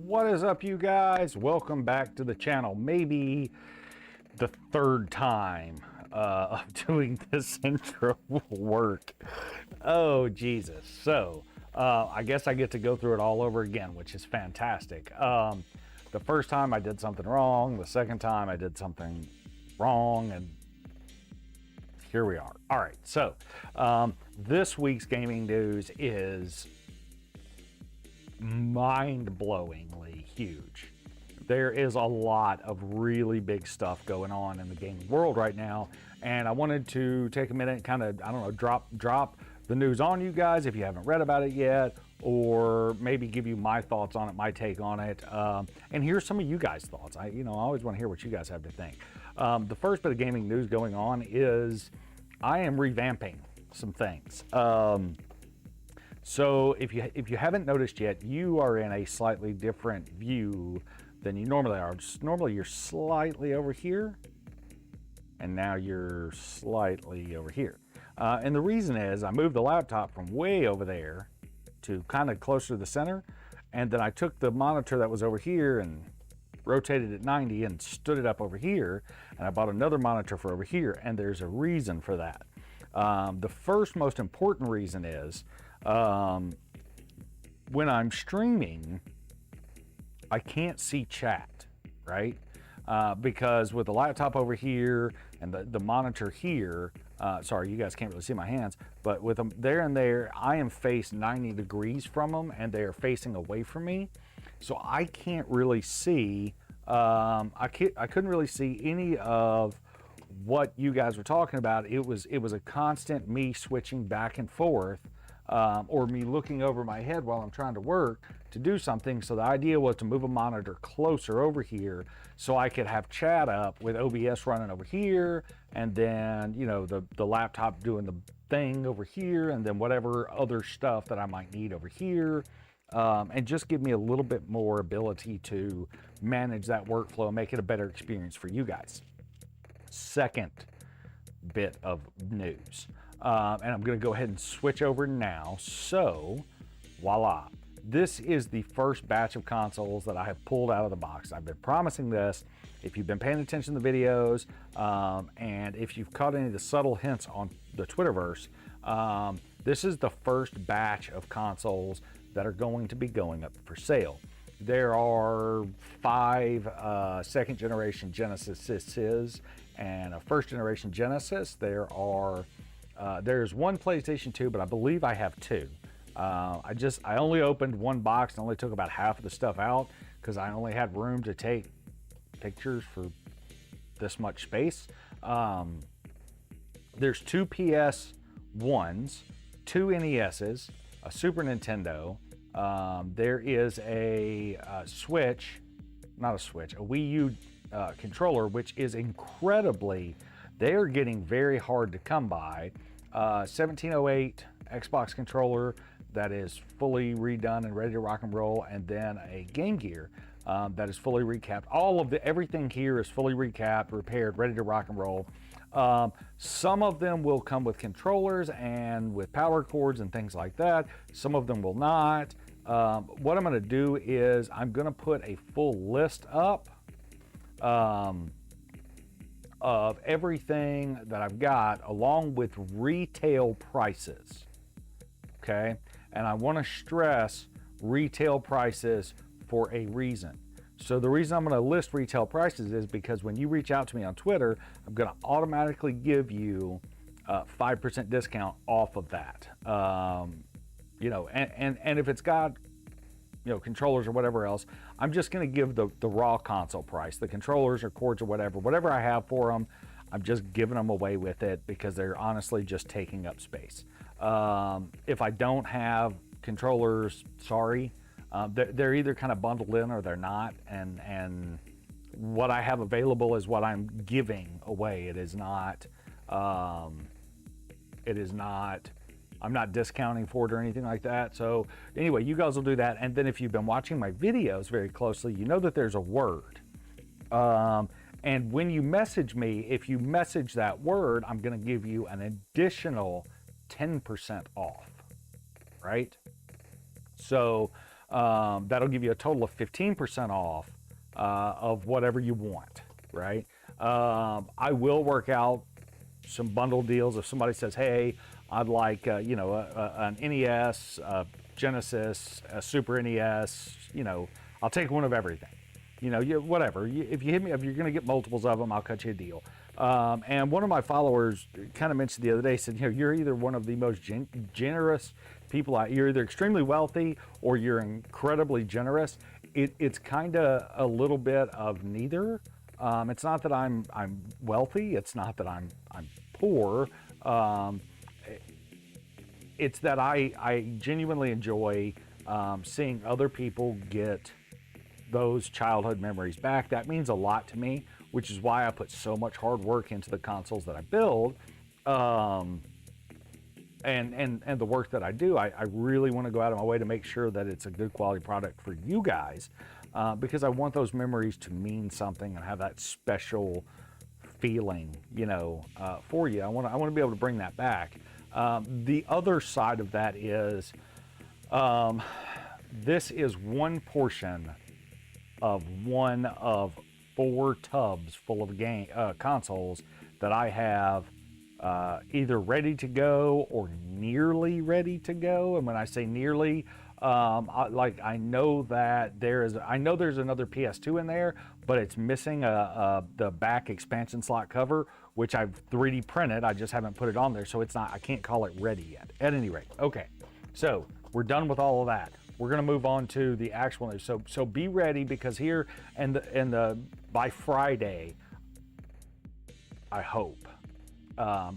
What is up, you guys? Welcome back to the channel. Maybe the third time of doing this intro work. Oh, Jesus. So, I guess I get to go through it all over again, which is fantastic. The first time I did something wrong, the second time I did something wrong, and here we are. All right, so this week's gaming news is mind-blowingly huge. There is a lot of really big stuff going on in the gaming world right now, and I wanted to take a minute and kind of, I don't know, drop the news on you guys if you haven't read about it yet, or maybe give you my thoughts on it, my take on it, and here's some of you guys' thoughts. I always want to hear what you guys have to think. The first bit of gaming news going on is I am revamping some things. So if you haven't noticed yet, you are in a slightly different view than you normally are. Normally you're slightly over here, and now you're slightly over here. And the reason is I moved the laptop from way over there to kind of closer to the center, and then I took the monitor that was over here and rotated it 90 and stood it up over here, and I bought another monitor for over here, and there's a reason for that. The first most important reason is when I'm streaming, I can't see chat, right? Because with the laptop over here and the monitor here, sorry, you guys can't really see my hands, but with them there and there, I am faced 90 degrees from them, and they are facing away from me. So I can't really see, I couldn't really see any of what you guys were talking about. It was a constant me switching back and forth, or me looking over my head while I'm trying to work to do something. So the idea was to move a monitor closer over here so I could have chat up with OBS running over here, and then, you know, the laptop doing the thing over here, and then whatever other stuff that I might need over here, and just give me a little bit more ability to manage that workflow and make it a better experience for you guys. Second bit of news. And I'm going to go ahead and switch over now. So, voila. This is the first batch of consoles that I have pulled out of the box. I've been promising this. If you've been paying attention to the videos, and if you've caught any of the subtle hints on the Twitterverse, this is the first batch of consoles that are going to be going up for sale. There are 5 second generation Genesises and a first generation Genesis. There's one PlayStation 2, but I believe I have 2. I only opened one box and only took about half of the stuff out because I only had room to take pictures for this much space. There's 2 PS1s, 2 NESs, a Super Nintendo. There is a Switch, not a Switch, a Wii U controller, which is incredibly, they are getting very hard to come by. 1708 Xbox controller that is fully redone and ready to rock and roll, and then a Game Gear that is fully recapped. Everything here is fully recapped, repaired, ready to rock and roll. Some of them will come with controllers and with power cords and things like that. Some of them will not. What I'm going to do is I'm going to put a full list up of everything that I've got, along with retail prices. Okay, and I want to stress retail prices for a reason. So the reason I'm going to list retail prices is because when you reach out to me on Twitter, I'm going to automatically give you 5% discount off of that. You know, and if it's got, you know, controllers or whatever else, I'm just going to give the raw console price. The controllers or cords or whatever I have for them, I'm just giving them away with it because they're honestly just taking up space. If I don't have controllers, sorry, they're either kind of bundled in or they're not, and what I have available is what I'm giving away. It is not, I'm not discounting for it or anything like that. So anyway, you guys will do that. And then if you've been watching my videos very closely, you know that there's a word. And when you message me, if you message that word, I'm going to give you an additional 10% off, right? So That'll give you a total of 15% off of whatever you want, right? I will work out some bundle deals if somebody says, hey, I'd like an NES, a Genesis, a Super NES, I'll take one of everything. Whatever. If you hit me, if you're going to get multiples of them, I'll cut you a deal. And one of my followers kind of mentioned the other day, said, you're either one of the most generous people out. You're either extremely wealthy or you're incredibly generous. It's kind of a little bit of neither. It's not that I'm wealthy. It's not that I'm poor. It's that I genuinely enjoy seeing other people get those childhood memories back. That means a lot to me, which is why I put so much hard work into the consoles that I build, and the work that I do. I really want to go out of my way to make sure that it's a good quality product for you guys, because I want those memories to mean something and have that special feeling, for you. I want to be able to bring that back. The other side of that is, this is one portion of one of 4 tubs full of consoles that I have either ready to go or nearly ready to go. And when I say nearly, I know that there's another PS2 in there, but it's missing the back expansion slot cover, which I've 3D printed. I just haven't put it on there, so I can't call it ready yet. At any rate, okay, so we're done with all of that. We're going to move on to the actual news. So be ready, because here by Friday, I hope. I'm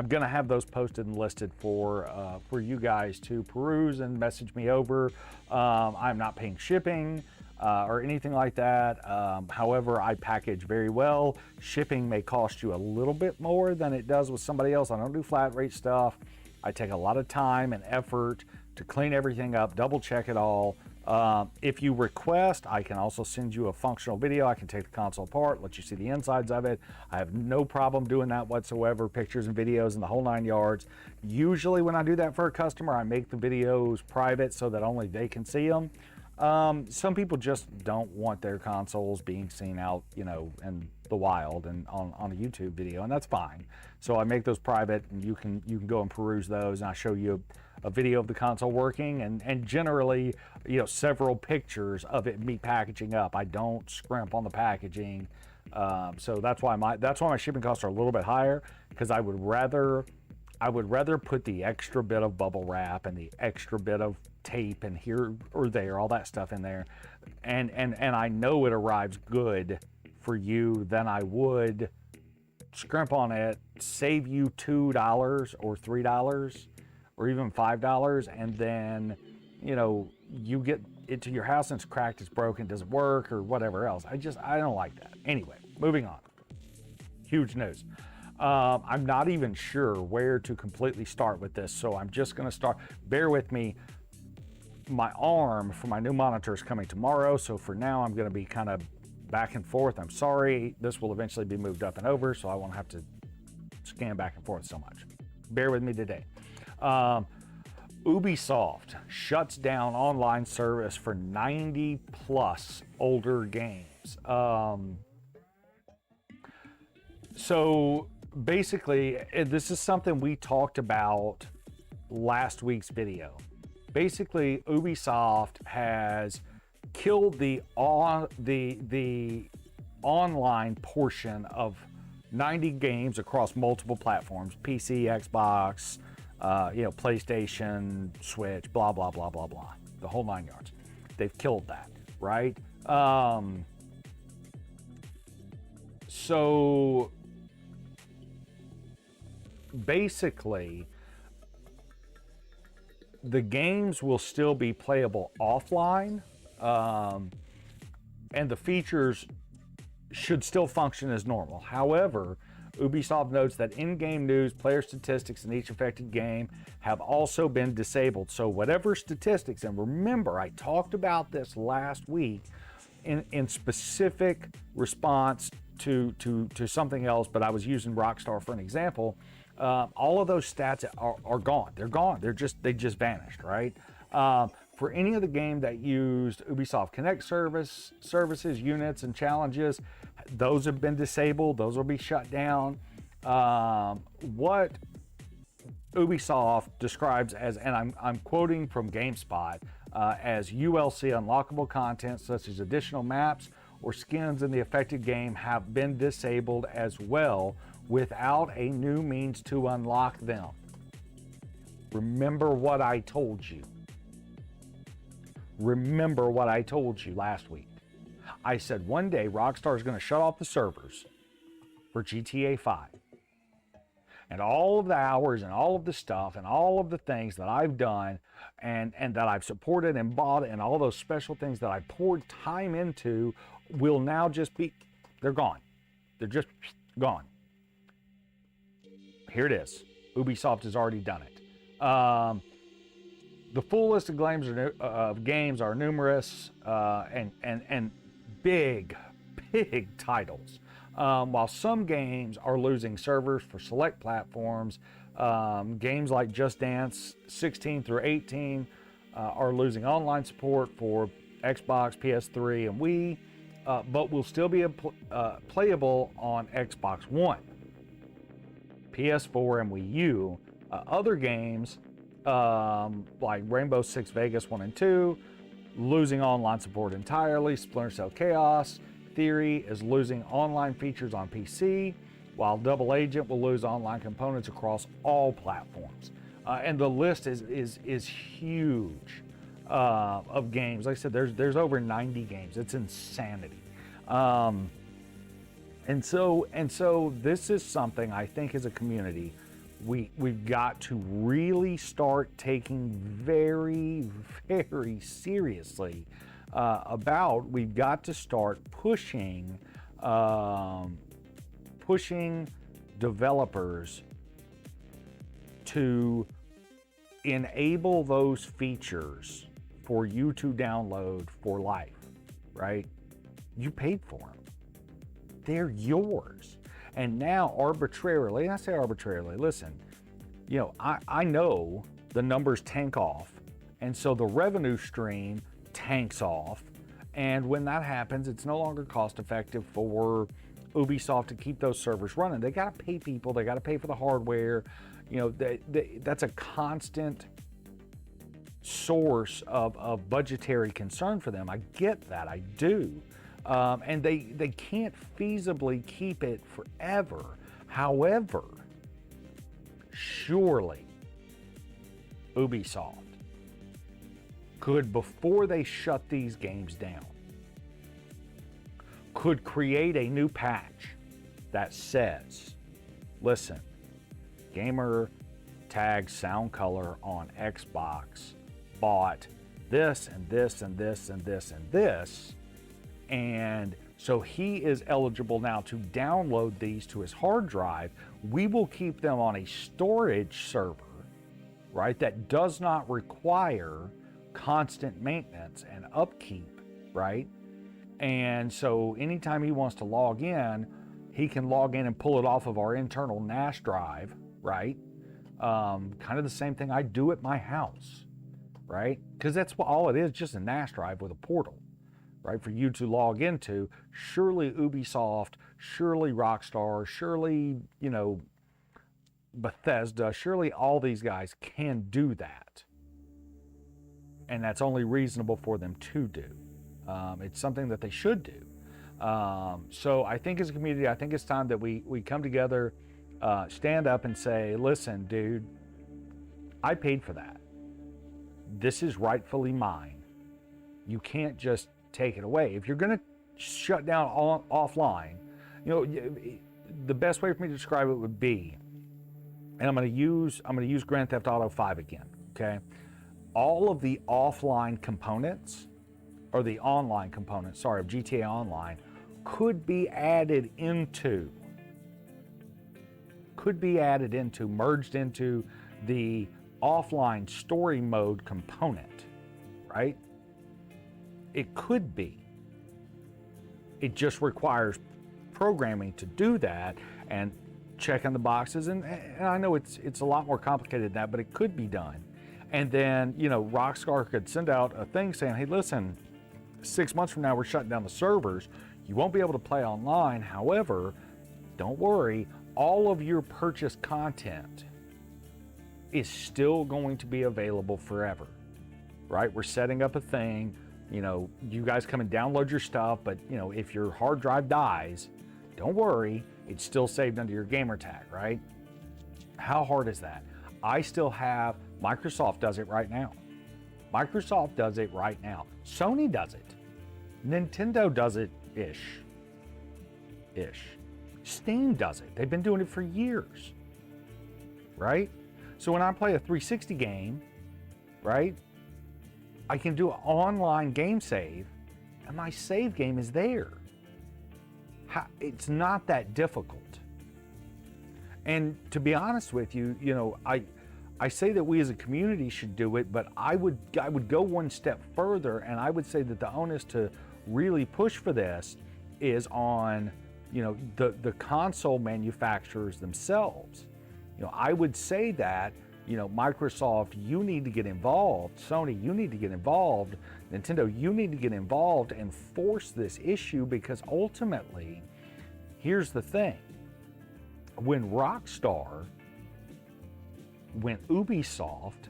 going to have those posted and listed for you guys to peruse and message me over. I'm not paying shipping or anything like that. However, I package very well. Shipping may cost you a little bit more than it does with somebody else. I don't do flat rate stuff. I take a lot of time and effort to clean everything up, double check it all. If you request, I can also send you a functional video. I can take the console apart, let you see the insides of it. I have no problem doing that whatsoever, pictures and videos and the whole 9 yards. Usually when I do that for a customer, I make the videos private so that only they can see them. Some people just don't want their consoles being seen out, in the wild and on a YouTube video, and that's fine. So I make those private, and you can go and peruse those, and I show you a video of the console working, and generally, several pictures of it, me packaging up. I don't scrimp on the packaging, so that's why my shipping costs are a little bit higher, because I would rather put the extra bit of bubble wrap and the extra bit of tape and here or there, all that stuff in there, and I know it arrives good for you, than I would scrimp on it, save you $2 or $3 or even $5, and then you get it to your house and it's cracked, it's broken, doesn't work, or whatever else. I don't like that. Anyway, moving on. Huge news. I'm not even sure where to completely start with this, so I'm just going to start. Bear with me. My arm for my new monitor is coming tomorrow, so for now I'm going to be kind of back and forth. I'm sorry. This will eventually be moved up and over, so I won't have to scan back and forth so much. Bear with me today. Ubisoft shuts down online service for 90 plus older games. So basically, this is something we talked about last week's video. Basically, Ubisoft has killed the online portion of 90 games across multiple platforms: PC, Xbox, PlayStation, Switch, blah, blah, blah, blah, blah. The whole 9 yards. They've killed that, right? So basically, the games will still be playable offline, and the features should still function as normal. However, Ubisoft notes that in-game news, player statistics in each affected game have also been disabled. So whatever statistics, and remember, I talked about this last week in specific response to something else, but I was using Rockstar for an example. all of those stats are gone. They're gone. They just vanished, right? For any of the game that used Ubisoft Connect services, units, and challenges, those have been disabled. Those will be shut down. What Ubisoft describes as, and I'm quoting from GameSpot, as ULC unlockable content such as additional maps or skins in the affected game have been disabled as well without a new means to unlock them. Remember what I told you. Remember what I told you last week. I said one day Rockstar is going to shut off the servers for GTA 5. And all of the hours and all of the stuff and all of the things that I've done and that I've supported and bought and all those special things that I poured time into will now just be, they're gone. They're just gone. Here it is. Ubisoft has already done it. The full list of games are numerous and big titles. While some games are losing servers for select platforms, games like Just Dance 16 through 18 are losing online support for Xbox, PS3, and Wii, but will still be playable on Xbox One, PS4, and Wii U. Other games like Rainbow Six Vegas 1 and 2, losing online support entirely. Splinter Cell Chaos Theory is losing online features on PC, while Double Agent will lose online components across all platforms. And the list is huge of games. Like I said, there's over 90 games. It's insanity. And so this is something I think as a community we've got to really start taking very, very seriously about. We've got to start pushing developers to enable those features for you to download for life, right? You paid for them. They're yours. And now arbitrarily, and I say arbitrarily, listen, you know, I know the numbers tank off, and so the revenue stream tanks off. And when that happens, it's no longer cost effective for Ubisoft to keep those servers running. They got to pay people, they got to pay for the hardware. You know, that's a constant source of budgetary concern for them. I get that, I do. And they can't feasibly keep it forever. However, surely Ubisoft could, before they shut these games down, could create a new patch that says, listen, gamer tag sound color on Xbox bought this and this and this and this and this, and so he is eligible now to download these to his hard drive. We will keep them on a storage server, right, that does not require constant maintenance and upkeep, right? And so anytime he wants to log in, he can log in and pull it off of our internal NAS drive, right? Kind of the same thing I do at my house, right? Because that's what all it is, just a NAS drive with a portal, right, for you to log into. Surely Ubisoft, surely Rockstar, surely, you know, Bethesda, surely all these guys can do that. And that's only reasonable for them to do. It's something that they should do. So I think as a community, I think it's time that we come together, stand up and say, listen, dude, I paid for that. This is rightfully mine. You can't just take it away. If you're going to shut down offline, you know, the best way for me to describe it would be, and I'm going to use Grand Theft Auto 5 again, okay? All of the offline components, or the online components, sorry, of GTA Online, could be added into, merged into the offline story mode component, right? It could be. It just requires programming to do that, and checking the boxes, and I know it's a lot more complicated than that, but it could be done. And then, you know, Rockstar could send out a thing saying, hey, listen, 6 months from now, we're shutting down the servers. You won't be able to play online. However, don't worry, all of your purchased content is still going to be available forever, right? We're setting up a thing, you know, you guys come and download your stuff, but, you know, if your hard drive dies, don't worry, it's still saved under your gamer tag, right? How hard is that? I still have, Microsoft does it right now. Microsoft does it right now. Sony does it. Nintendo does it ish. Steam does it. They've been doing it for years, right? So when I play a 360 game, right, I can do an online game save, and my save game is there. It's not that difficult. And to be honest with you, you know, I say that we as a community should do it, but I would go one step further, and I would say that the onus to really push for this is on, you know, the console manufacturers themselves. You know, I would say that, you know, Microsoft, you need to get involved. Sony, you need to get involved. Nintendo, you need to get involved and force this issue, because ultimately, here's the thing. When Rockstar, when Ubisoft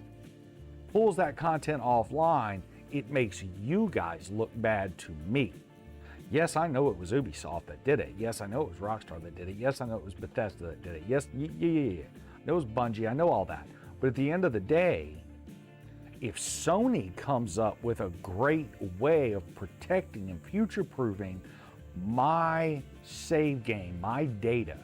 pulls that content offline, it makes you guys look bad to me. Yes, I know it was Ubisoft that did it. Yes, I know it was Rockstar that did it. Yes, I know it was Bethesda that did it. Yes, yeah. I know it was Bungie. I know all that. But at the end of the day, if Sony comes up with a great way of protecting and future-proofing my save game, my data,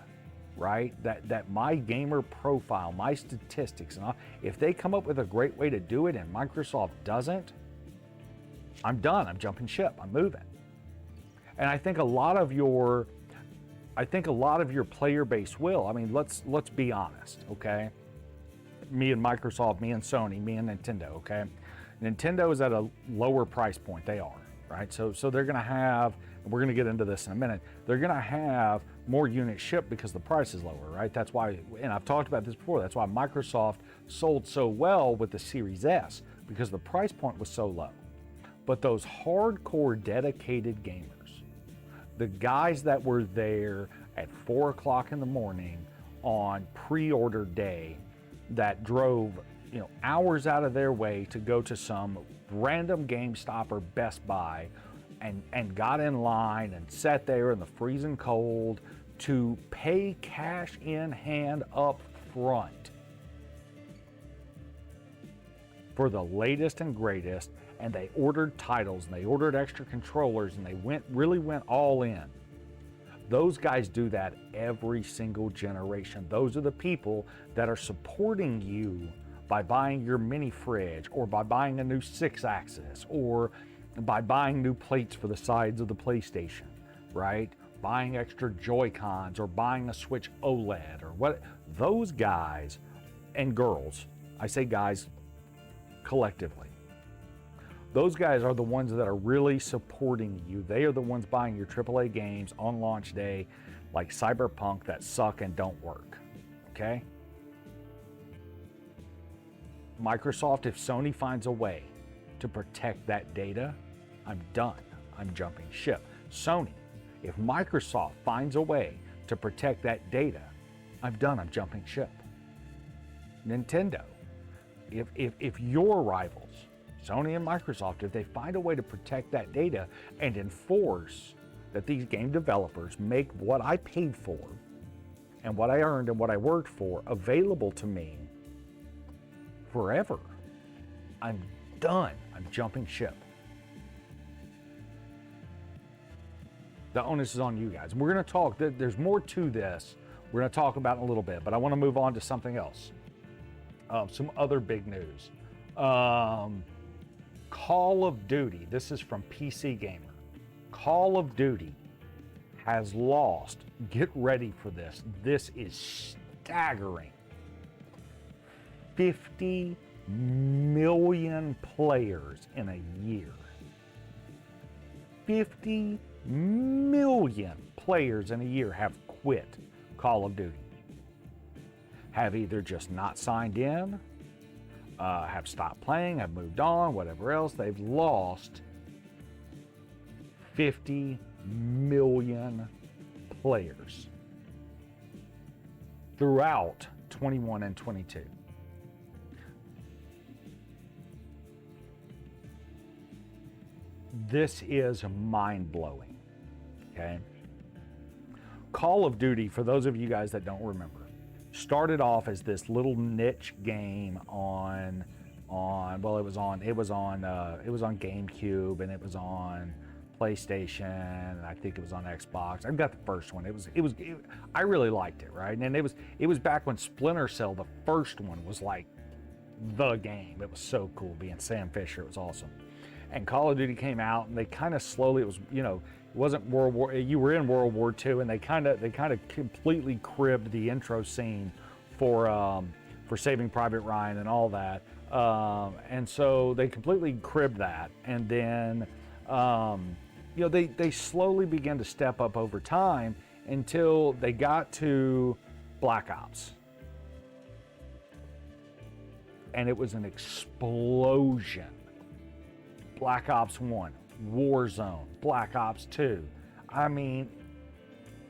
right? That my gamer profile, my statistics, and all, if they come up with a great way to do it and Microsoft doesn't, I'm done. I'm jumping ship. I'm moving. And I think a lot of your player base will. I mean, let's be honest, okay? Me and Microsoft, me and Sony, me and Nintendo, okay? Nintendo is at a lower price point. They are, right? So they're going to have, and we're going to get into this in a minute, they're going to have more units shipped because the price is lower, right? That's why, and I've talked about this before, that's why Microsoft sold so well with the Series S, because the price point was so low. But those hardcore dedicated gamers, the guys that were there at 4 o'clock in the morning on pre-order day, that drove, you know, hours out of their way to go to some random GameStop or Best Buy and got in line and sat there in the freezing cold to pay cash in hand up front for the latest and greatest, and they ordered titles and they ordered extra controllers and they really went all in. Those guys do that every single generation. Those are the people that are supporting you by buying your mini fridge, or by buying a new 6-axis, or by buying new plates for the sides of the PlayStation, right? Buying extra Joy-Cons, or buying a Switch OLED, or what. Those guys and girls, I say guys collectively, those guys are the ones that are really supporting you. They are the ones buying your AAA games on launch day, like Cyberpunk, that suck and don't work, okay? Microsoft, if Sony finds a way to protect that data, I'm done. I'm jumping ship. Sony, if Microsoft finds a way to protect that data, I'm done. I'm jumping ship. Nintendo, if your rivals, Sony and Microsoft, if they find a way to protect that data and enforce that these game developers make what I paid for and what I earned and what I worked for available to me forever, I'm done. I'm jumping ship. The onus is on you guys. We're going to talk, there's more to this we're going to talk about in a little bit, but I want to move on to something else. Some other big news. Call of Duty, this is from PC Gamer. Call of Duty has lost, get ready for this, this is staggering, 50 million players in a year. 50 million players in a year have quit Call of Duty. have either just not signed in, have stopped playing, have moved on, whatever else. They've lost 50 million players throughout 21 and 22. This is mind-blowing, okay? Call of Duty, for those of you guys that don't remember, started off as this little niche game on well, it was on GameCube, and it was on PlayStation, and I think it was on Xbox. I've got the first one. I really liked it, right? And it was back when Splinter Cell, the first one, was like the game. It was so cool being Sam Fisher. It was awesome. And Call of Duty came out, and they kind of slowly, it was, you know, it wasn't you were in World War II, and they kind of completely cribbed the intro scene for Saving Private Ryan and all that. And so they completely cribbed that. And then, you know, they slowly began to step up over time until they got to Black Ops. And it was an explosion. Black Ops 1, Warzone, Black Ops 2. I mean,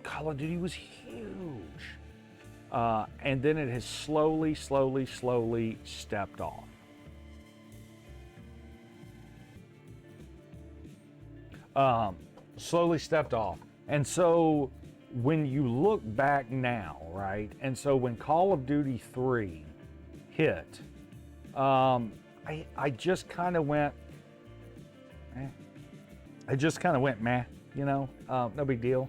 Call of Duty was huge. And then it has slowly stepped off. Slowly stepped off. And so when you look back now, right? And so when Call of Duty 3 hit, I just kind of went, meh, you know, no big deal.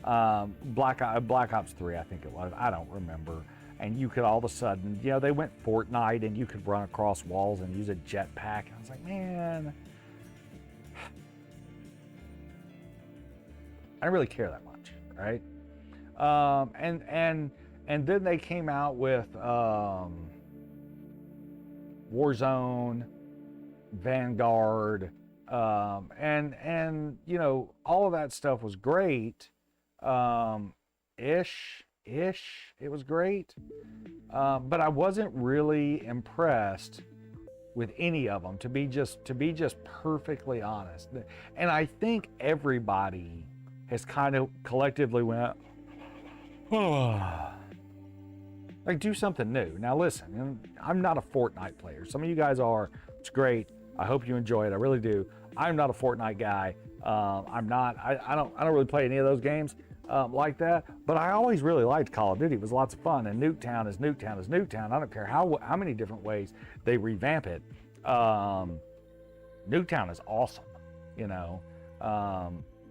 Black Ops 3, I think it was, I don't remember. And you could all of a sudden, you know, they went Fortnite, and you could run across walls and use a jetpack. And I was like, man, I don't really care that much, right? And then they came out with Warzone, Vanguard, and you know, all of that stuff was great, ish, it was great, but I wasn't really impressed with any of them, to be just perfectly honest. And I think everybody has kind of collectively went, oh, like, do something new. Now listen, I'm not a Fortnite player. Some of you guys are. It's great. I hope you enjoy it. I really do. I'm not a Fortnite guy. I don't really play any of those games like that. But I always really liked Call of Duty. It was lots of fun. And Nuketown is Nuketown is Nuketown. I don't care how many different ways they revamp it. Nuketown is awesome, you know.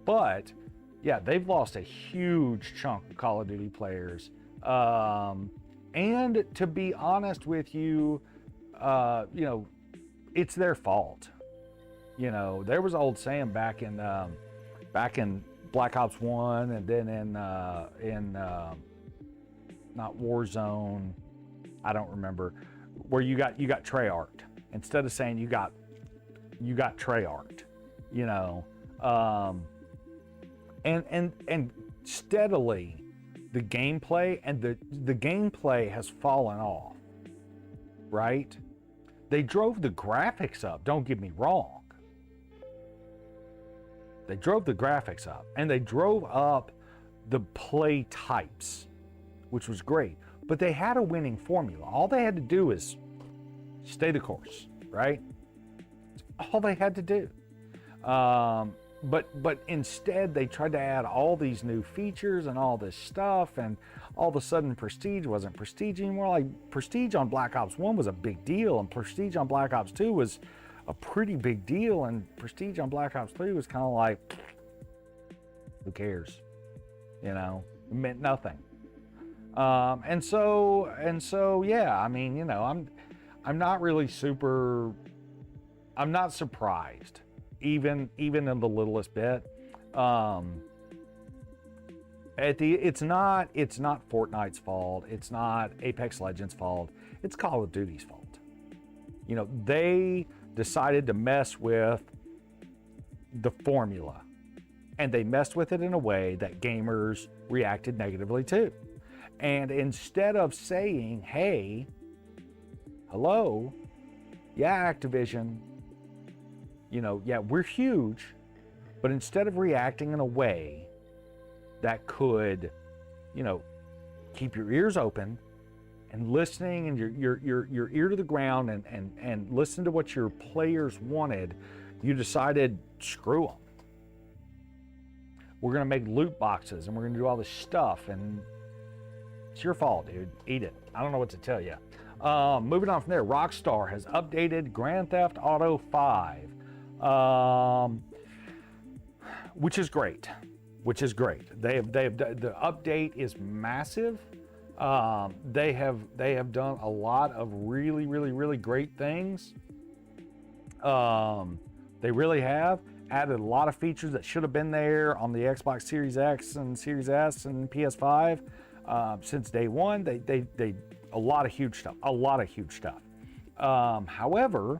But yeah, they've lost a huge chunk of Call of Duty players. And to be honest with you, you know, it's their fault. You know, there was old Sam back in Black Ops 1, and then in not Warzone, I don't remember, where you got Treyarch. Instead of saying you got Treyarch, you know, and steadily the gameplay the gameplay has fallen off, right? They drove the graphics up, don't get me wrong. They drove the graphics up, and they drove up the play types, which was great. But they had a winning formula. All they had to do is stay the course, right? That's all they had to do. But instead, they tried to add all these new features and all this stuff, and all of a sudden, Prestige wasn't Prestige anymore. Like, Prestige on Black Ops 1 was a big deal, and Prestige on Black Ops 2 was a pretty big deal, and Prestige on Black Ops 3 was kind of like, who cares? You know, it meant nothing. And so, yeah, I mean, you know, I'm not really I'm not surprised, even in the littlest bit. It's not Fortnite's fault. It's not Apex Legends' fault. It's Call of Duty's fault. You know, they decided to mess with the formula, and they messed with it in a way that gamers reacted negatively to. And instead of saying, hey, hello, yeah, Activision, yeah, we're huge, but instead of reacting in a way that could, keep your ears open and listening and your ear to the ground and listen to what your players wanted, you decided, screw them. We're gonna make loot boxes and we're gonna do all this stuff, and it's your fault, dude. Eat it. I don't know what to tell you. Moving on from there, Rockstar has updated Grand Theft Auto 5, which is great. They have the update is massive. They have done a lot of really great things. They really have added a lot of features that should have been there on the Xbox Series X and Series S and PS5 since day one. They a lot of huge stuff. However,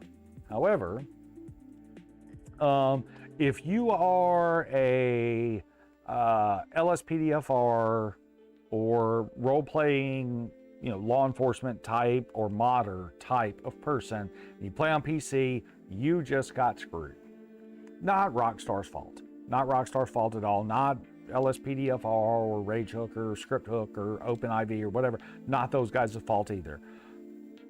if you are a LSPDFR or role-playing, law enforcement type or modder type of person, and you play on PC, you just got screwed. Not Rockstar's fault. Not Rockstar's fault at all. Not LSPDFR or Rage Hook or Script Hook or OpenIV or whatever. Not those guys' fault either.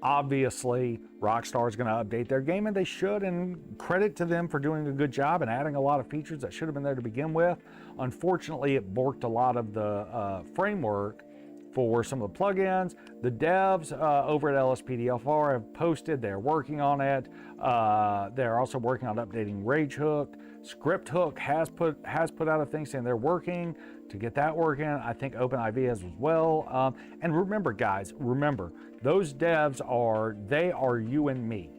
Obviously, Rockstar is going to update their game, and they should, and credit to them for doing a good job and adding a lot of features that should have been there to begin with. Unfortunately, it borked a lot of the framework for some of the plugins. The devs over at LSPDFR have posted they're working on it. They're also working on updating Rage Hook. Script Hook has put out a thing saying they're working to get that working. I think OpenIV has as well. And remember, guys, those devs are you and me.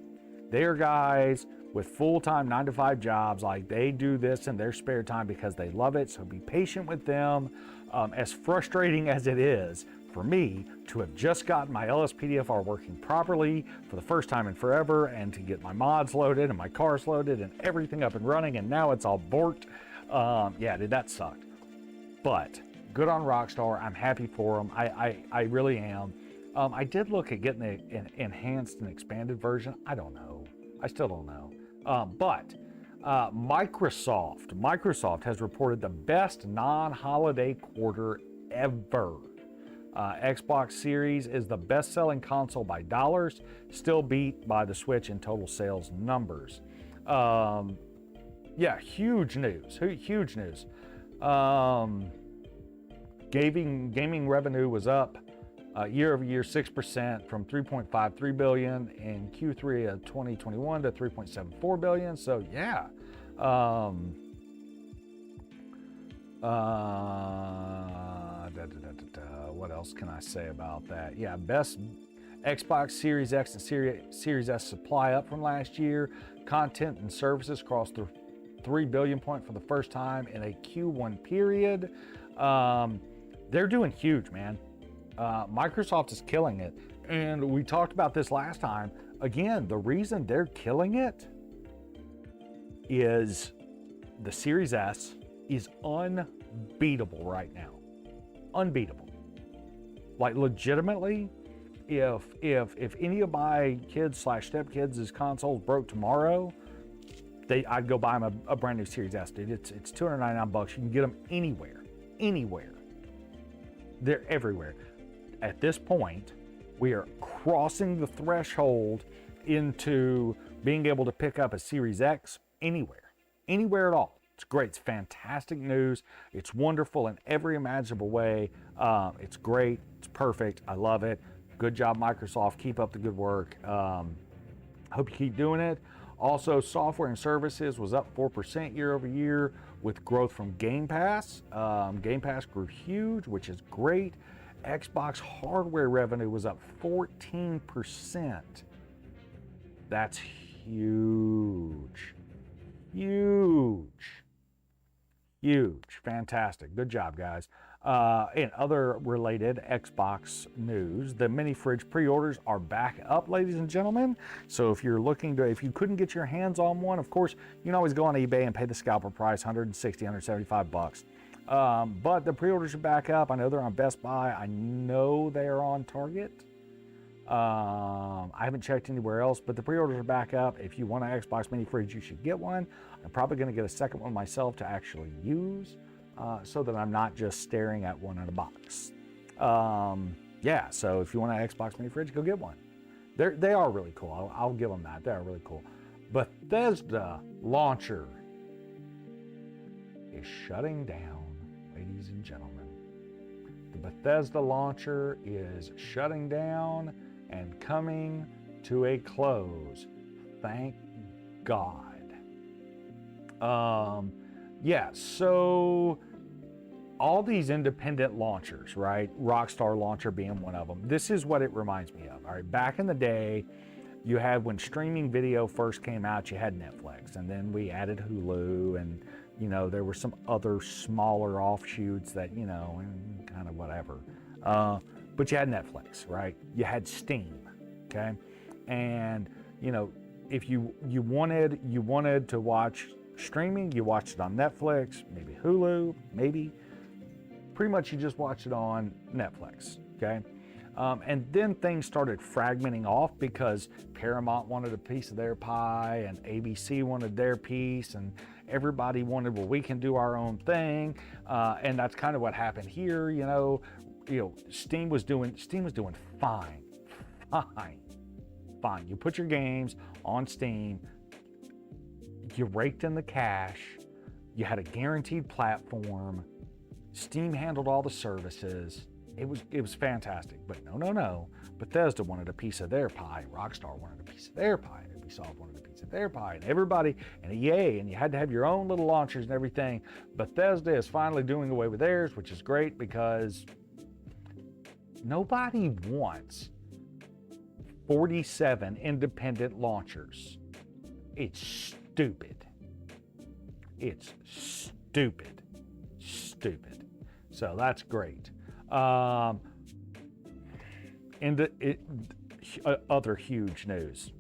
They are guys with full-time 9-to-5 jobs. Like, they do this in their spare time because they love it. So be patient with them. As frustrating as it is for me to have just gotten my LSPDFR working properly for the first time in forever, and to get my mods loaded and my cars loaded and everything up and running, and now it's all borked. Yeah, dude, that sucked. But good on Rockstar. I'm happy for them. I really am. I did look at getting the enhanced and expanded version. I don't know. I still don't know. But Microsoft has reported the best non-holiday quarter ever. Xbox Series is the best-selling console by dollars, still beat by the Switch in total sales numbers. Yeah, huge news. Gaming revenue was up year over year 6% from $3.53 billion in Q3 of 2021 to $3.74 billion. So yeah. What else can I say about that? Yeah, best Xbox Series X and Series S supply up from last year. Content and services crossed the 3 billion point for the first time in a Q1 period. They're doing huge, man. Microsoft is killing it. And we talked about this last time. Again, the reason they're killing it is the Series S is unbeatable right now. Unbeatable. Like, legitimately, if any of my kids / stepkids' consoles broke tomorrow, I'd go buy them a brand new Series S, dude. It's $299. You can get them anywhere. They're everywhere. At this point, we are crossing the threshold into being able to pick up a Series X anywhere at all. It's great. It's fantastic news. It's wonderful in every imaginable way. It's great. It's perfect. I love it. Good job, Microsoft. Keep up the good work. Hope you keep doing it. Also, software and services was up 4% year over year with growth from Game Pass. Game Pass grew huge, which is great. Xbox hardware revenue was up 14%. That's huge. Fantastic. Good job, guys. In other related Xbox news, the mini fridge pre-orders are back up, ladies and gentlemen. So if you couldn't get your hands on one, of course, you can always go on eBay and pay the scalper price, $160, $175. But the pre-orders are back up. I know they're on Best Buy. I know they're on Target. I haven't checked anywhere else, but the pre-orders are back up. If you want an Xbox mini fridge, you should get one. I'm probably going to get a second one myself to actually use, so that I'm not just staring at one in a box. Yeah, so if you want an Xbox mini fridge, go get one. They are really cool. I'll give them that. They are really cool. Bethesda launcher is shutting down, ladies and gentlemen. The Bethesda launcher is shutting down and coming to a close. Thank God. Yeah, so all these independent launchers, right? Rockstar Launcher being one of them. This is what it reminds me of. All right, back in the day, you had, when streaming video first came out, you had Netflix, and then we added Hulu, and you know, there were some other smaller offshoots that, you know, and kind of whatever. But you had Netflix, right? You had Steam, okay? And, you know, if you wanted to watch streaming, you watched it on Netflix, maybe Hulu, maybe. Pretty much you just watched it on Netflix, okay? And then things started fragmenting off because Paramount wanted a piece of their pie and ABC wanted their piece, and everybody wanted, well, we can do our own thing. And that's kind of what happened here. You know, Steam was doing fine. You put your games on Steam, you raked in the cash, you had a guaranteed platform, Steam handled all the services. It was fantastic, but no. Bethesda wanted a piece of their pie. Rockstar wanted a piece of their pie. And Ubisoft wanted a piece of their pie. And everybody, and EA, and you had to have your own little launchers and everything. Bethesda is finally doing away with theirs, which is great because nobody wants 47 independent launchers. It's stupid. It's stupid. So that's great. Other huge news.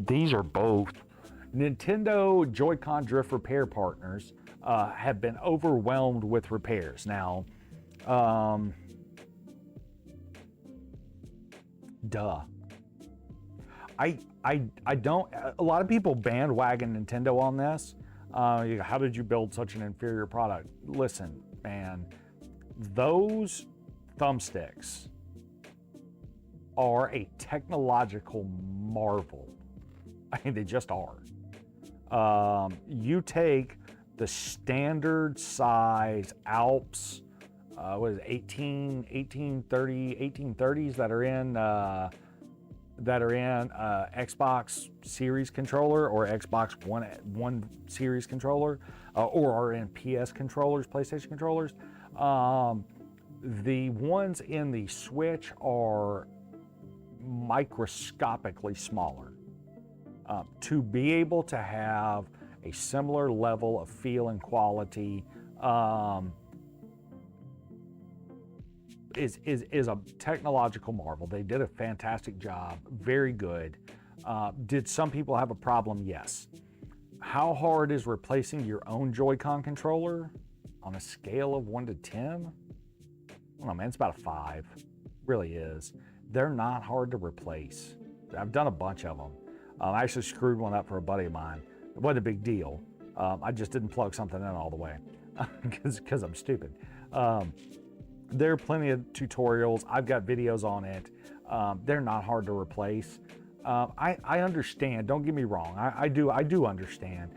These are both Nintendo Joy-Con drift repair partners have been overwhelmed with repairs. Now, I don't. A lot of people bandwagon Nintendo on this. How did you build such an inferior product? Listen, man. Those thumbsticks are a technological marvel. I mean, they just are. You take the standard size Alps, what is it, 1830s that are in Xbox Series controller or Xbox One Series controller, or are in PS controllers, PlayStation controllers. The ones in the Switch are microscopically smaller. To be able to have a similar level of feel and quality is a technological marvel. They did a fantastic job, very good. Did some people have a problem? Yes. How hard is replacing your own Joy-Con controller on a scale of 1 to 10? I don't know, man, it's about a 5. Really is. They're not hard to replace. I've done a bunch of them. I actually screwed one up for a buddy of mine. It wasn't a big deal. I just didn't plug something in all the way because I'm stupid. There are plenty of tutorials. I've got videos on it. They're not hard to replace. I understand. Don't get me wrong. I do understand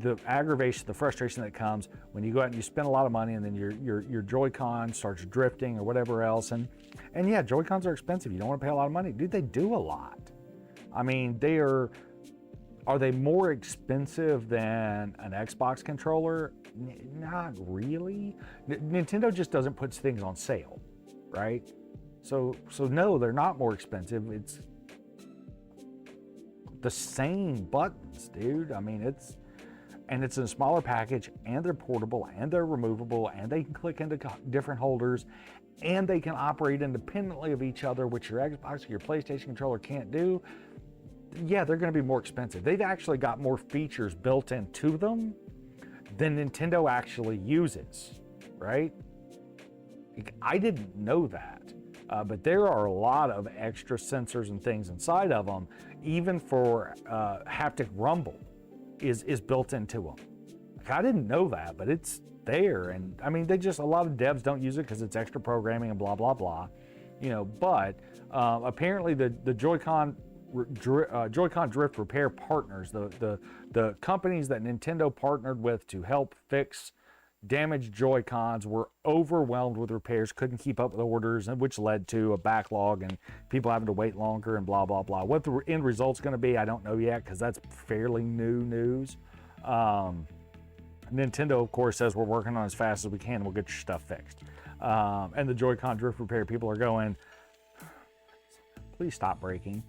the aggravation, the frustration that comes when you go out and you spend a lot of money and then your Joy-Con starts drifting or whatever else. And yeah, Joy-Cons are expensive. You don't want to pay a lot of money. Dude, they do a lot. I mean, are they more expensive than an Xbox controller? Not really. Nintendo just doesn't put things on sale, right? So no, they're not more expensive. It's the same buttons, dude. I mean, it's in a smaller package, and they're portable, and they're removable, and they can click into different holders, and they can operate independently of each other, which your Xbox or your PlayStation controller can't do. Yeah, they're going to be more expensive. They've actually got more features built into them than Nintendo actually uses, right? I didn't know that, but there are a lot of extra sensors and things inside of them, even for haptic rumble is built into them. Like, I didn't know that, but it's there. And I mean, a lot of devs don't use it because it's extra programming and blah, blah, blah, but apparently the Joy-Con drift repair partners, the companies that Nintendo partnered with to help fix damaged Joy-Cons, were overwhelmed with repairs, couldn't keep up with orders, which led to a backlog and people having to wait longer and blah, blah, blah. What the end result's going to be, I don't know yet, because that's fairly new news. Nintendo, of course, says we're working on as fast as we can, we'll get your stuff fixed. And the Joy-Con drift repair people are going, please stop breaking.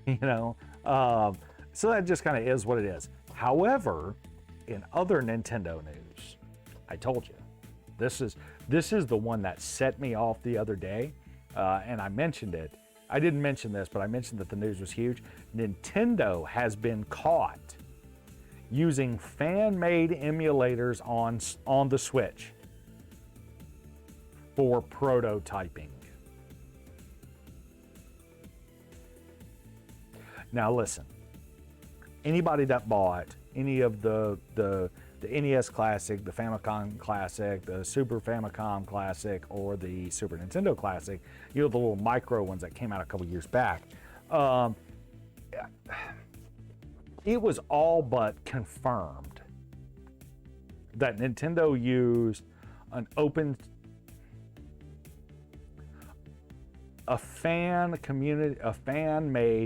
So that just kind of is what it is. However, in other Nintendo news, I told you, this is the one that set me off the other day, and I mentioned it. I didn't mention this, but I mentioned that the news was huge. Nintendo has been caught using fan-made emulators on the Switch for prototyping. Now listen, anybody that bought any of the NES Classic, the Famicom Classic, the Super Famicom Classic, or the Super Nintendo Classic, the little micro ones that came out a couple years back, it was all but confirmed that Nintendo used a fan-made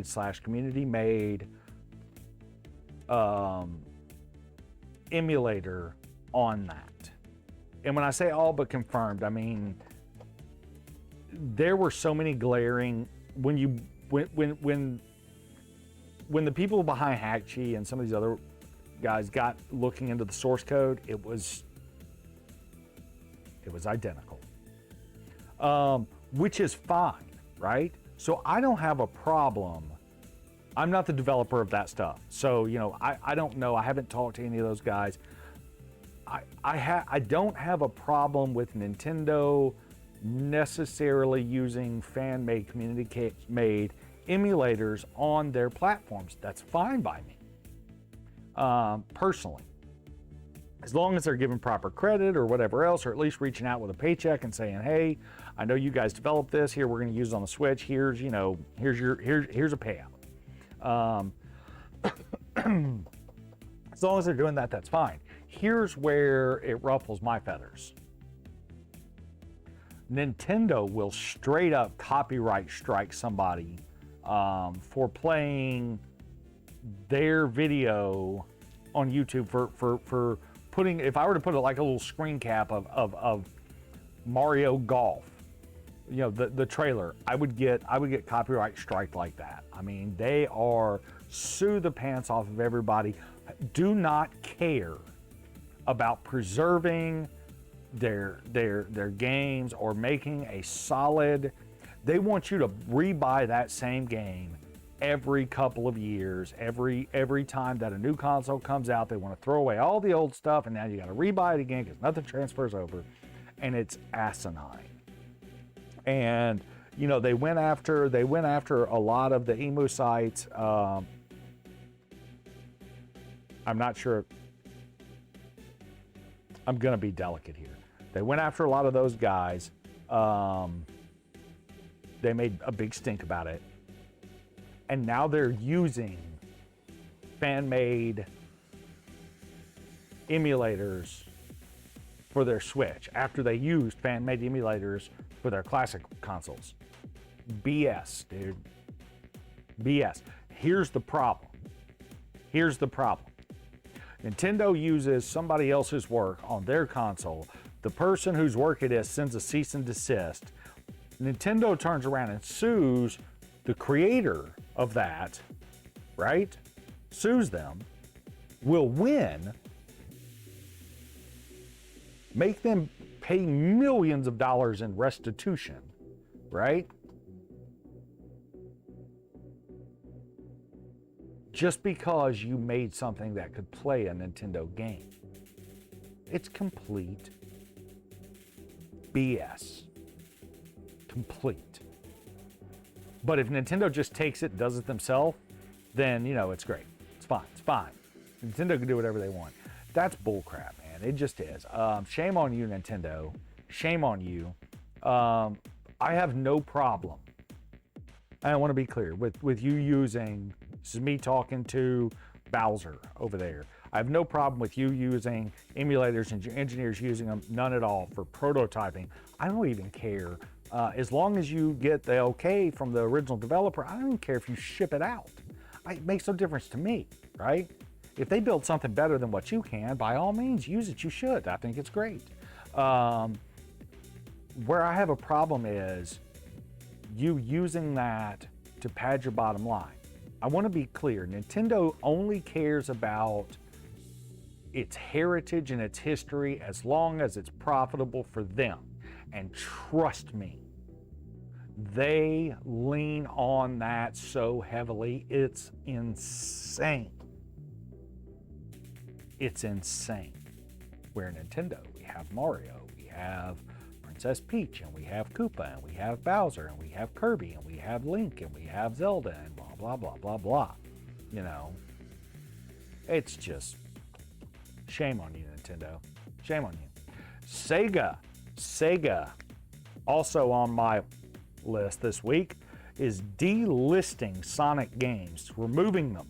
/ community-made emulator on that. And when I say all but confirmed, I mean there were so many glaring when the people behind Hackchi and some of these other guys got looking into the source code, it was identical, which is fine, right? So I don't have a problem. I'm not the developer of that stuff, so I don't know. I haven't talked to any of those guys. I don't have a problem with Nintendo necessarily using fan-made, community-made emulators on their platforms. That's fine by me, personally, as long as they're given proper credit or whatever else, or at least reaching out with a paycheck and saying, hey, I know you guys developed this, here we're going to use it on the Switch, here's a payout. As long as they're doing that, that's fine. Here's where it ruffles my feathers. Nintendo will straight up copyright strike somebody for playing their video on YouTube for putting, if I were to put it like a little screen cap of Mario Golf, the trailer, I would get copyright strike like that. I mean, they are sue the pants off of everybody. Do not care about preserving their games or making a solid. They want you to rebuy that same game every couple of years. Every time that a new console comes out, they want to throw away all the old stuff, and now you got to rebuy it again because nothing transfers over, and it's asinine. And they went after a lot of the emu sites. I'm not sure. I'm gonna be delicate here. They went after a lot of those guys. They made a big stink about it, and now they're using fan-made emulators for their Switch after they used fan-made emulators for their classic consoles. BS, dude. BS. Here's the problem. Nintendo uses somebody else's work on their console. The person whose work it is sends a cease and desist. Nintendo turns around and sues the creator of that, right? Sues them, will win, make them pay millions of dollars in restitution, right? Just because you made something that could play a Nintendo game. It's complete BS. Complete. But if Nintendo just takes it and does it themselves, then, it's great. It's fine. It's fine. Nintendo can do whatever they want. That's bullcrap, man. It just is. Shame on you, Nintendo. Shame on you. I have no problem. I want to be clear with you using, this is me talking to Bowser over there. I have no problem with you using emulators and your engineers using them, none at all, for prototyping. I don't even care. As long as you get the okay from the original developer, I don't even care if you ship it out. It makes no difference to me, right? If they build something better than what you can, by all means, use it. You should. I think it's great. Where I have a problem is you using that to pad your bottom line. I want to be clear. Nintendo only cares about its heritage and its history as long as it's profitable for them. And trust me, they lean on that so heavily, it's insane. It's insane. We're Nintendo. We have Mario, we have Princess Peach, and we have Koopa, and we have Bowser, and we have Kirby, and we have Link, and we have Zelda, and blah, blah, blah, blah, blah. It's just shame on you, Nintendo. Shame on you. Sega, also on my list this week, is delisting Sonic games, removing them.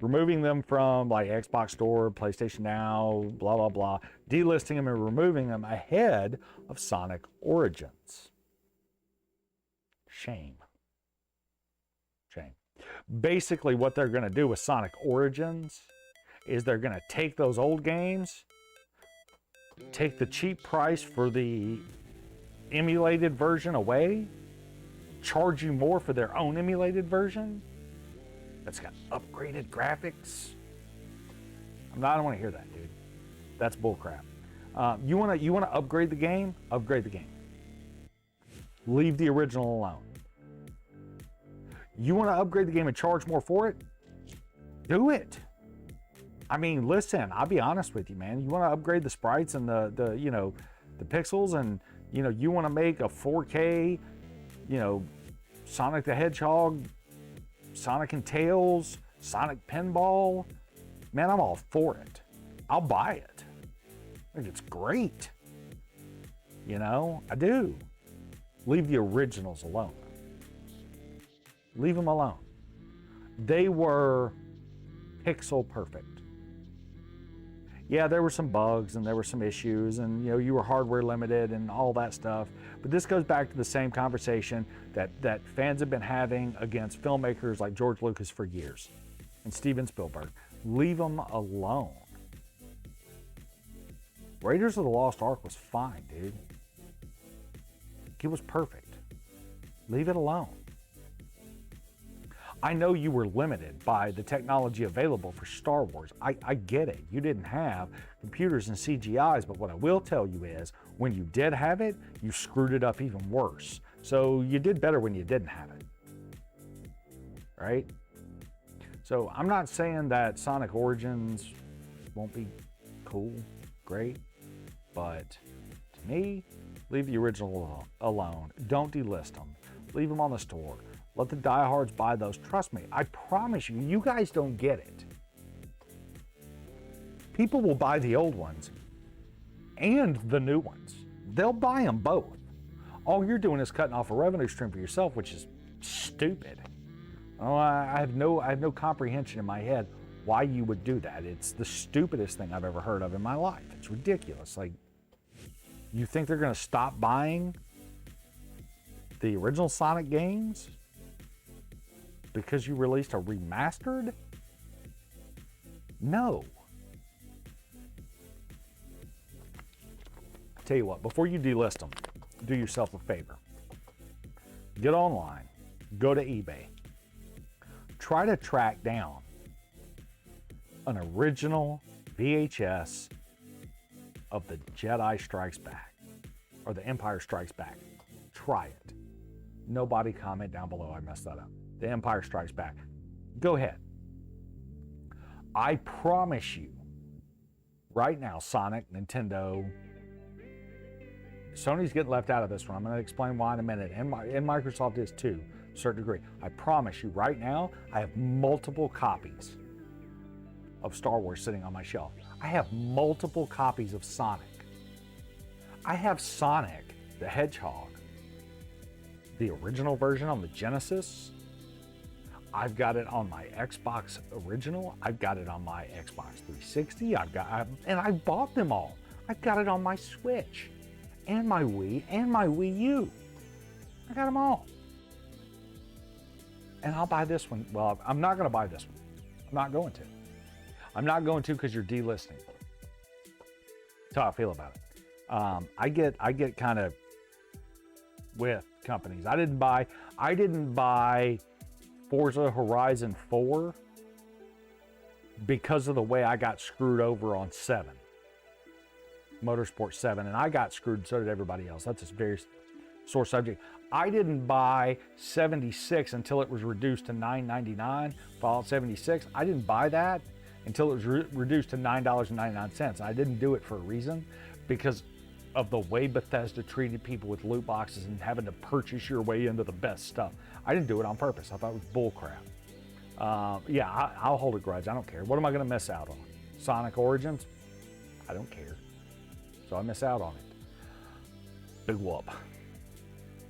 Removing them from like Xbox Store, PlayStation Now, blah, blah, blah. Delisting them and removing them ahead of Sonic Origins. Shame. Basically, what they're going to do with Sonic Origins is they're going to take those old games, take the cheap price for the emulated version away, charge you more for their own emulated version that's got upgraded graphics. I don't want to hear that, dude. That's bullcrap. You want to upgrade the game? Upgrade the game. Leave the original alone. You want to upgrade the game and charge more for it? Do it. I mean, listen, I'll be honest with you, man. You want to upgrade the sprites and the pixels, and you want to make a 4K, Sonic the Hedgehog, Sonic and Tails, Sonic Pinball. Man, I'm all for it. I'll buy it. I think it's great. I do. Leave the originals alone. Leave them alone. They were pixel perfect. Yeah, there were some bugs and there were some issues, and you were hardware limited and all that stuff. But this goes back to the same conversation that fans have been having against filmmakers like George Lucas for years and Steven Spielberg. Leave them alone. Raiders of the Lost Ark was fine, dude. It was perfect. Leave it alone. I know you were limited by the technology available for Star Wars. I get it. You didn't have computers and CGIs, but what I will tell you is when you did have it, you screwed it up even worse. So you did better when you didn't have it, right? So I'm not saying that Sonic Origins won't be cool, great, but to me, leave the original alone. Don't delist them. Leave them on the store. Let the diehards buy those. Trust me, I promise you, you guys don't get it. People will buy the old ones and the new ones. They'll buy them both. All you're doing is cutting off a revenue stream for yourself, which is stupid. Oh, I have no comprehension in my head why you would do that. It's the stupidest thing I've ever heard of in my life. It's ridiculous. Like, you think they're going to stop buying the original Sonic games because you released a remastered? No. Tell you what, before you delist them, do yourself a favor. Get online, go to eBay, try to track down an original VHS of the Jedi Strikes Back or the Empire Strikes Back. Try it. Nobody comment down below I messed that up. The Empire Strikes Back. Go ahead. I promise you, right now, Sonic, Nintendo, Sony's getting left out of this one. I'm going to explain why in a minute, and Microsoft is too, to a certain degree. I promise you, right now, I have multiple copies of Star Wars sitting on my shelf. I have multiple copies of Sonic. I have Sonic the Hedgehog, the original version on the Genesis. I've got it on my Xbox original. I've got it on my Xbox 360. And I bought them all. I've got it on my Switch, and my Wii, and my Wii U. I got them all. And I'll buy this one. Well, I'm not going to buy this one. I'm not going to. I'm not going to because you're delisting. That's how I feel about it. I get kind of with companies. I didn't buy Forza Horizon 4 because of the way I got screwed over on 7. Motorsport 7, and I got screwed, and so did everybody else. That's a very sore subject. I didn't buy 76 until it was reduced to $9.99. Fallout 76, I didn't buy that until it was reduced to $9.99. I didn't do it for a reason, because of the way Bethesda treated people with loot boxes and having to purchase your way into the best stuff. I didn't do it on purpose. I thought it was bull crap. Yeah, I'll hold a grudge. I don't care. What am I going to miss out on? Sonic Origins? I don't care. So I miss out on it. Big whoop.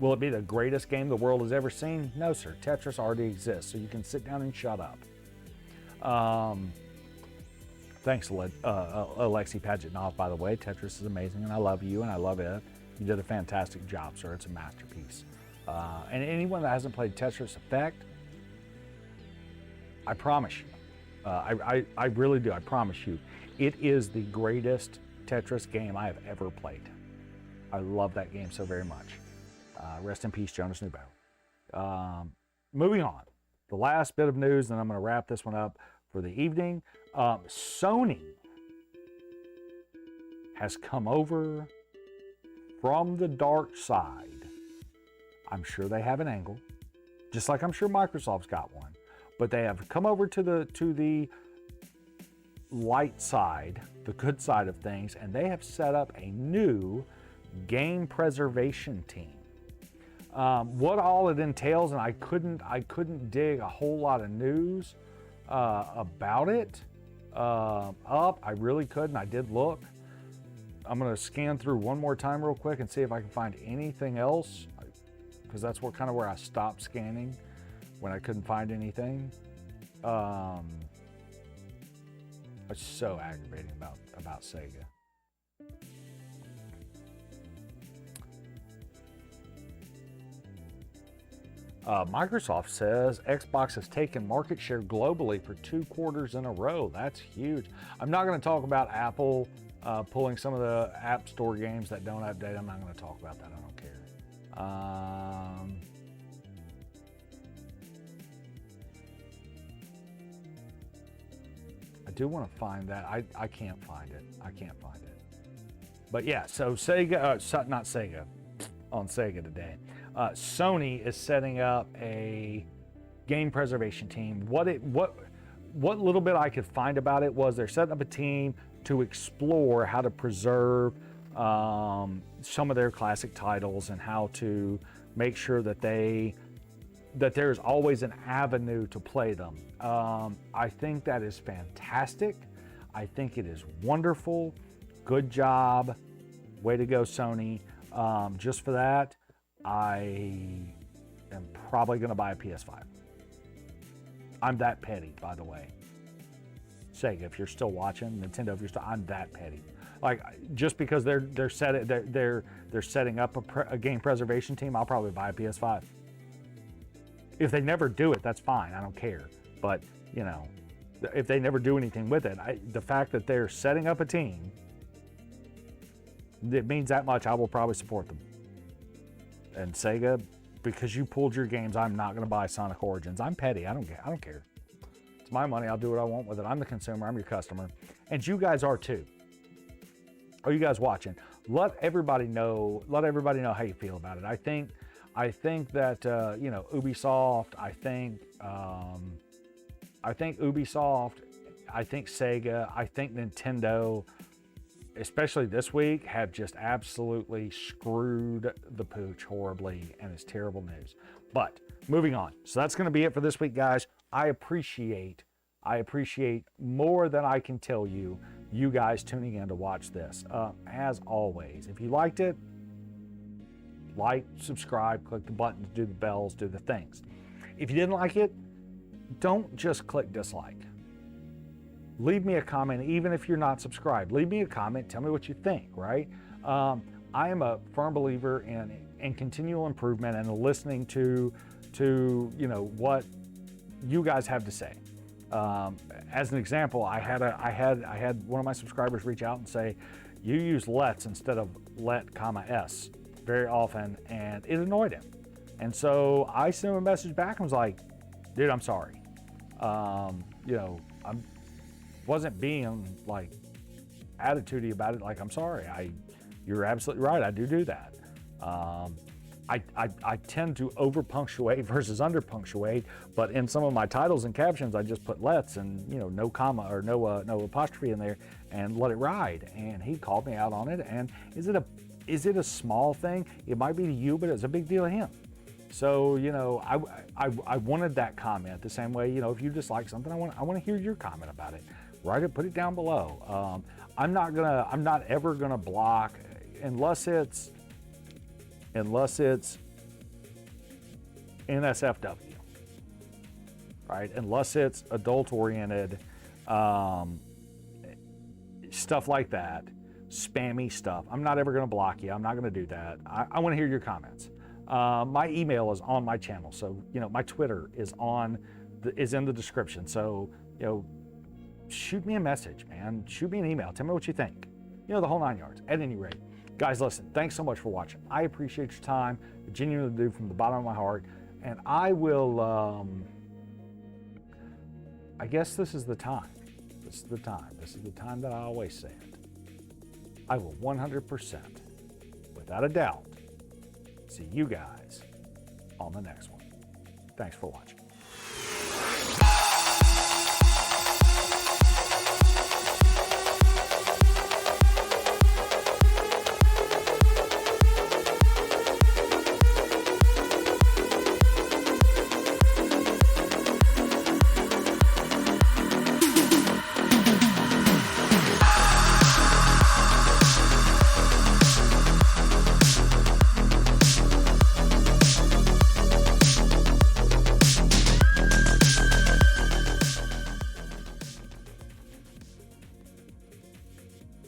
Will it be the greatest game the world has ever seen? No, sir. Tetris already exists, so you can sit down and shut up. Thanks, Alexi Pagetnov, by the way. Tetris is amazing, and I love you, and I love it. You did a fantastic job, sir. It's a masterpiece. And anyone that hasn't played Tetris Effect, I promise you, I really do, I promise you, it is the greatest Tetris game I have ever played. I love that game so very much. Rest in peace, Jonas Newbow. Moving on, the last bit of news, and I'm going to wrap this one up for the evening. Sony has come over from the dark side. I'm sure they have an angle, just like I'm sure Microsoft's got one, but they have come over to the light side, the good side of things, and they have set up a new game preservation team. What all it entails, and I couldn't dig a whole lot of news about it up. I really couldn't. I did look. I'm going to scan through one more time real quick and see if I can find anything else, because that's kind of where I stopped scanning when I couldn't find anything. It's so aggravating about Sega. Microsoft says Xbox has taken market share globally for 2 quarters in a row. That's huge. I'm not going to talk about Apple pulling some of the App Store games that don't update. I'm not going to talk about that. I don't care. I do want to find that. I can't find it. I can't find it. But yeah, so Sega, not Sega, on Sega today. Sony is setting up a game preservation team. What little bit I could find about it was they're setting up a team to explore how to preserve some of their classic titles and how to make sure that there's always an avenue to play them. I think that is fantastic. I think it is wonderful. Good job. Way to go, Sony. Just for that, I am probably going to buy a PS5. I'm that petty, by the way. Sega, if you're still watching, Nintendo, if you're still, I'm that petty. Like, just because they're setting up a game preservation team, I'll probably buy a PS5. If they never do it, that's fine. I don't care. But, you know, if they never do anything with it, the fact that they're setting up a team, it means that much. I will probably support them. And Sega, because you pulled your games, I'm not going to buy Sonic Origins. I'm petty. I don't care. It's my money. I'll do what I want with it. I'm the consumer. I'm your customer. And you guys are too. Are you guys watching? Let everybody know how you feel about it. I think that Ubisoft. I think Ubisoft. I think Sega. I think Nintendo. especially this week, have just absolutely screwed the pooch horribly, and it's terrible news. But moving on. So that's going to be it for this week, guys. I appreciate more than I can tell you, you guys tuning in to watch this. As always, if you liked it, like, subscribe, click the buttons, do the bells, do the things. If you didn't like it, don't just click dislike. Leave me a comment, even if you're not subscribed. Leave me a comment, tell me what you think, right? I am a firm believer in continual improvement and listening to what you guys have to say. As an example, I had one of my subscribers reach out and say, you use let's instead of let,s very often, and it annoyed him. And so I sent him a message back and was like, dude, I'm sorry. I wasn't being like attitudey about it. Like, I'm sorry. You're absolutely right. I do that. I tend to over punctuate versus under punctuate, but in some of my titles and captions, I just put let's and no comma or no apostrophe in there and let it ride. And he called me out on it. And is it a small thing? It might be to you, but it's a big deal to him. So I wanted that comment the same way. If you dislike something, I want to hear your comment about it. Write it, put it down below. I'm not ever gonna block unless it's NSFW, right? Unless it's adult-oriented, stuff like that, spammy stuff. I'm not ever gonna block you. I'm not gonna do that. I wanna hear your comments. My email is on my channel, so my Twitter is in the description. So shoot me a message, man. Shoot me an email. Tell me what you think. The whole 9 yards. At any rate, guys, listen. Thanks so much for watching. I appreciate your time. I genuinely do from the bottom of my heart. And I will. I guess this is the time. This is the time. This is the time that I always say it. I will 100%, without a doubt, see you guys on the next one. Thanks for watching.